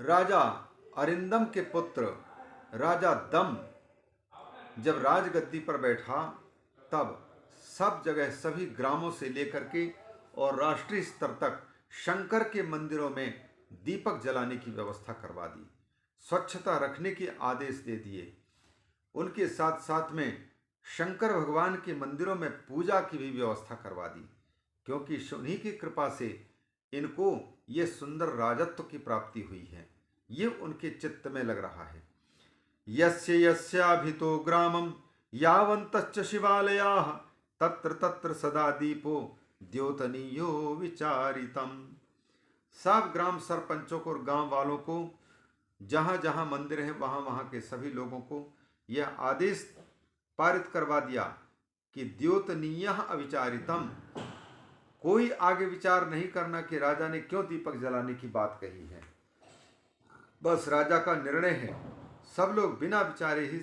राजा अरिंदम के पुत्र राजा दम जब राजगद्दी पर बैठा, तब सब जगह सभी ग्रामों से लेकर के और राष्ट्रीय स्तर तक शंकर के मंदिरों में दीपक जलाने की व्यवस्था करवा दी। स्वच्छता रखने के आदेश दे दिए। उनके साथ साथ में शंकर भगवान के मंदिरों में पूजा की भी व्यवस्था करवा दी, क्योंकि उन्हीं की कृपा से इनको ये सुंदर राजत्व की प्राप्ति हुई है। ये उनके चित्त में लग रहा है। यस्य यस्याभितो ग्रामं यावन्तश्च शिवालयाः तत्र तत्र सदा दीपो द्योतनीयो विचारितम। सब ग्राम सरपंचों को और गांव वालों को, जहां जहां मंदिर है वहां वहां के सभी लोगों को यह आदेश पारित करवा दिया कि द्योतनीय अविचारितम, कोई आगे विचार नहीं करना कि राजा ने क्यों दीपक जलाने की बात कही है। बस राजा का निर्णय है, सब लोग बिना विचारे ही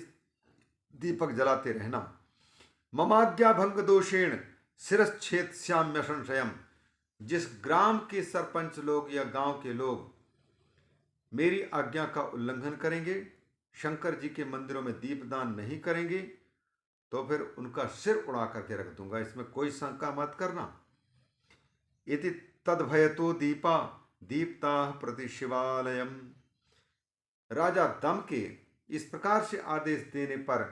दीपक जलाते रहना। ममाज्ञा भंग दोषेण शिरश्छेत्स्याम्य संशयम। जिस ग्राम के सरपंच लोग या गांव के लोग मेरी आज्ञा का उल्लंघन करेंगे, शंकर जी के मंदिरों में दीपदान नहीं करेंगे, तो फिर उनका सिर उड़ा करके रख दूंगा, इसमें कोई शंका मत करना। इति तद्भयतो दीपा दीप्ता प्रति शिवालयम। राजा दम के इस प्रकार से आदेश देने पर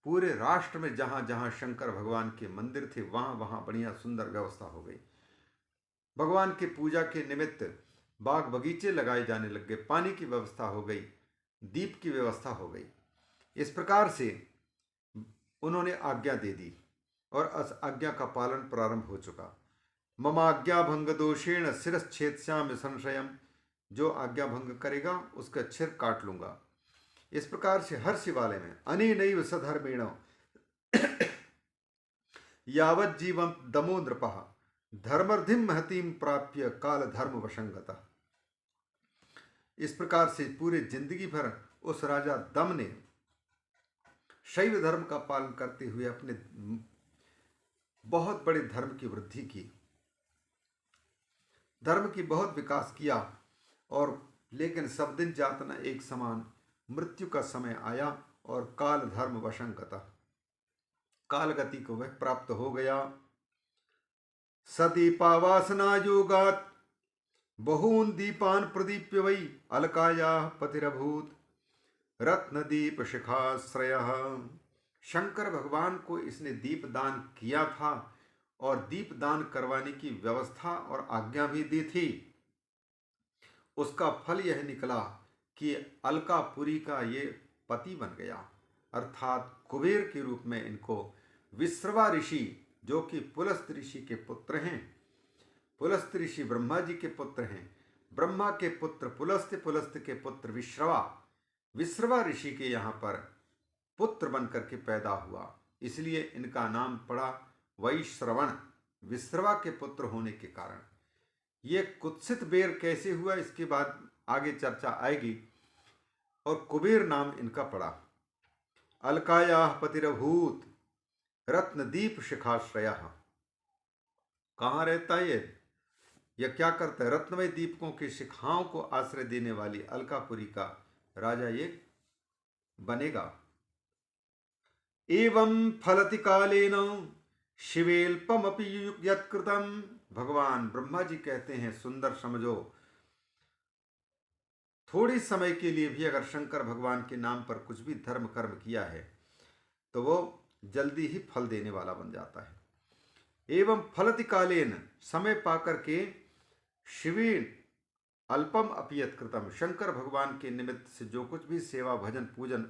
पूरे राष्ट्र में जहां जहां शंकर भगवान के मंदिर थे वहां वहां बढ़िया सुंदर व्यवस्था हो गई। भगवान के पूजा के निमित्त बाग बगीचे लगाए जाने लग गए, पानी की व्यवस्था हो गई, दीप की व्यवस्था हो गई। इस प्रकार से उन्होंने आज्ञा दे दी और उस आज्ञा का पालन प्रारंभ हो चुका। ममाज्ञा भंग दोषेण शिरश्छेत्स्यामि संशयम। जो आज्ञा भंग करेगा उसका सिर काट लूंगा। इस प्रकार से हर शिवालय में अनेनैव सधर्मेण यावत् जीवं दमो नृपः धर्मर्धिम महतीम प्राप्य काल धर्म वशंगतः। इस प्रकार से पूरे जिंदगी भर उस राजा दम ने शैव धर्म का पालन करते हुए अपने बहुत बड़े धर्म की वृद्धि की, धर्म की बहुत विकास किया। और लेकिन सब दिन जातना एक समान, मृत्यु का समय आया और काल धर्म वशंगतः, काल गति को वह प्राप्त हो गया। सदीपा वासना योगात बहून दीपान प्रदीप्य वै अलकाया पतिरभूत रत्नदीप शिखाश्रय। शंकर भगवान को इसने दीप दान किया था और दीप दान करवाने की व्यवस्था और आज्ञा भी दी थी। उसका फल यह निकला कि अलकापुरी का ये पति बन गया, अर्थात कुबेर के रूप में इनको विश्रवा ऋषि, जो कि पुलस्त ऋषि के पुत्र हैं, पुलस्त ऋषि ब्रह्मा जी के पुत्र हैं, ब्रह्मा के पुत्र पुलस्त, पुलस्त के पुत्र विश्रवा, विश्रवा ऋषि के यहाँ पर पुत्र बनकर के पैदा हुआ, इसलिए इनका नाम पड़ा वैश्रवण, विश्रवा के पुत्र होने के कारण। ये कुत्सित बेर कैसे हुआ इसके बाद आगे चर्चा आएगी। और कुबेर नाम इनका पड़ा। अलकाया पतिरभूत रत्नदीप शिखाश्रय। कहाँ रहता है ये? यह क्या करता है? रत्नमय दीपकों की शिखाओं को आश्रय देने वाली अलकापुरी का राजा ये बनेगा। एवं फलति कालेन शिवेल्पमपि यत्कृतम्। भगवान ब्रह्मा जी कहते हैं, सुंदर समझो, थोड़ी समय के लिए भी अगर शंकर भगवान के नाम पर कुछ भी धर्म कर्म किया है तो वो जल्दी ही फल देने वाला बन जाता है। एवं फलति कालेन, समय पाकर के, शिवेन अल्पम अपियत कृतम, शंकर भगवान के निमित्त से जो कुछ भी सेवा भजन पूजन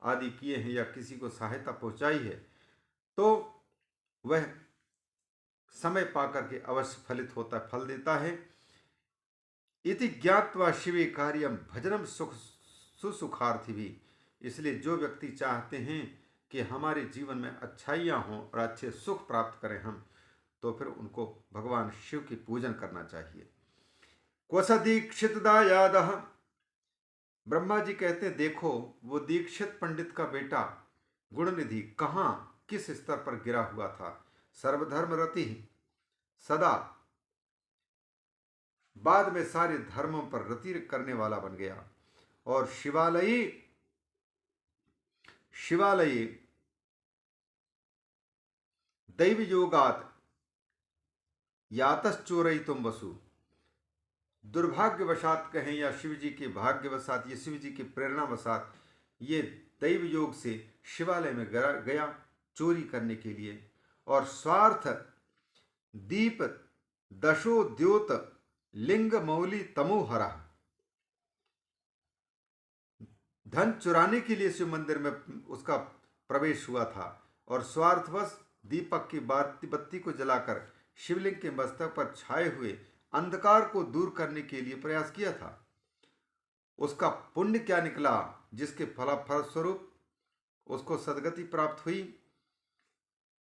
आदि किए हैं या किसी को सहायता पहुंचाई है, तो वह समय पाकर के अवश्य फलित होता, फल देता है। इति ज्ञात्वा शिवे कार्यम भजनम सुख सुसुखार्थी भी। इसलिए जो व्यक्ति चाहते हैं कि हमारे जीवन में अच्छाइयाँ हों और अच्छे सुख प्राप्त करें हम, तो फिर उनको भगवान शिव की पूजन करना चाहिए। क्वस दीक्षित दायाद। ब्रह्मा जी कहते हैं, देखो वो दीक्षित पंडित का बेटा गुणनिधि कहाँ किस स्तर पर गिरा हुआ था। सर्वधर्म रति सदा बाद में सारे धर्मों पर रति करने वाला बन गया। और शिवालये दैव योगात यातश्चोरयितुम वसु, दुर्भाग्यवशात कहें या शिव जी के भाग्यवशात, ये शिव जी की प्रेरणावशात ये दैव योग से शिवालय में गया चोरी करने के लिए। और स्वार्थ दीप दशो द्योत लिंग मौली तमोहरा, धन चुराने के लिए शिव मंदिर में उसका प्रवेश हुआ था और स्वार्थवश दीपक की बत्ती को जलाकर शिवलिंग के मस्तक पर छाए हुए अंधकार को दूर करने के लिए प्रयास किया था। उसका पुण्य क्या निकला, जिसके फलस्वरूप उसको सदगति प्राप्त हुई।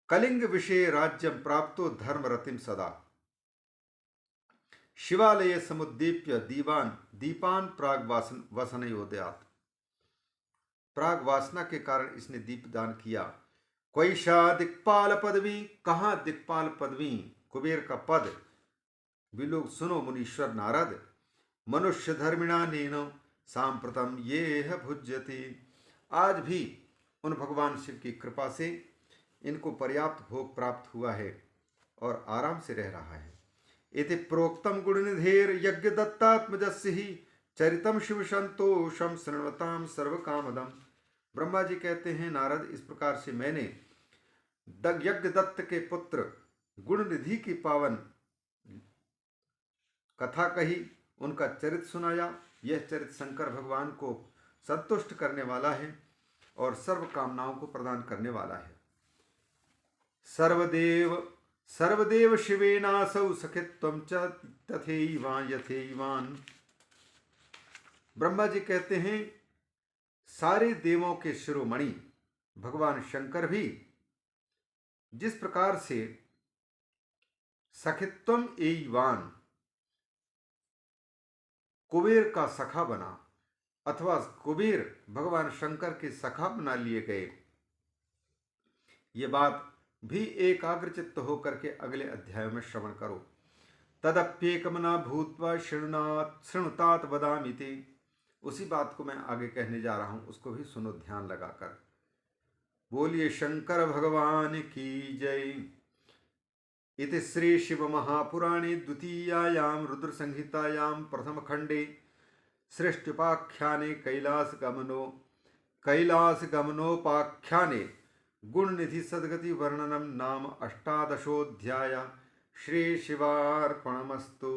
कलिंग विषय राज्यम प्राप्तो धर्म रतिम सदा, शिवालय समुद्दीप्य दीपान प्राग वसनयोदयात्, प्राग वासना के कारण इसने दीप दान किया। क्वैषा दिक्पाल पदवी, कहाँ दिक्पाल पदवी, कुबेर का पद। भी लोग सुनो मुनीश्वर नारद, मनुष्य धर्मिणा नेनो सांप्रतम ये भुज्यते, आज भी उन भगवान शिव की कृपा से इनको पर्याप्त भोग प्राप्त हुआ है और आराम से रह रहा है। इति प्रोक्तम गुणनिधेर यज्ञ दत्तात्मजस्य ही चरितम शिव संतोषम शृण्वताम सर्व कामदम। ब्रह्मा जी कहते हैं, नारद, इस प्रकार से मैंने यज्ञ दत्त के पुत्र गुणनिधि की पावन कथा कही, उनका चरित्र सुनाया। यह चरित्र शंकर भगवान को संतुष्ट करने वाला है और सर्व कामनाओं को प्रदान करने वाला है। सर्वदेव शिवेनासौ सखित्वं च तथैवान यथैवान। ब्रह्मा जी कहते हैं, सारे देवों के शिरोमणि भगवान शंकर भी जिस प्रकार से सखित्वम एवान कुबेर का सखा बना अथवा कुबेर भगवान शंकर के सखा बना लिए गए, ये बात भी एकाग्रचित्त होकर के अगले अध्याय में श्रवण करो। तदप्येकमना भूत्वा शृणुतात वदामिति, उसी बात को मैं आगे कहने जा रहा हूं, उसको भी सुनो ध्यान लगाकर। बोलिए शंकर भगवान की जय। इति श्री शिव महापुराणे द्वितीयायां रुद्र संहितायां प्रथम खंडे सृष्टिपाख्याने कैलास गमनोपाख्याने गुणनिधि सद्गति वर्णनम नाम 18 श्री शिवार्पणमस्तु।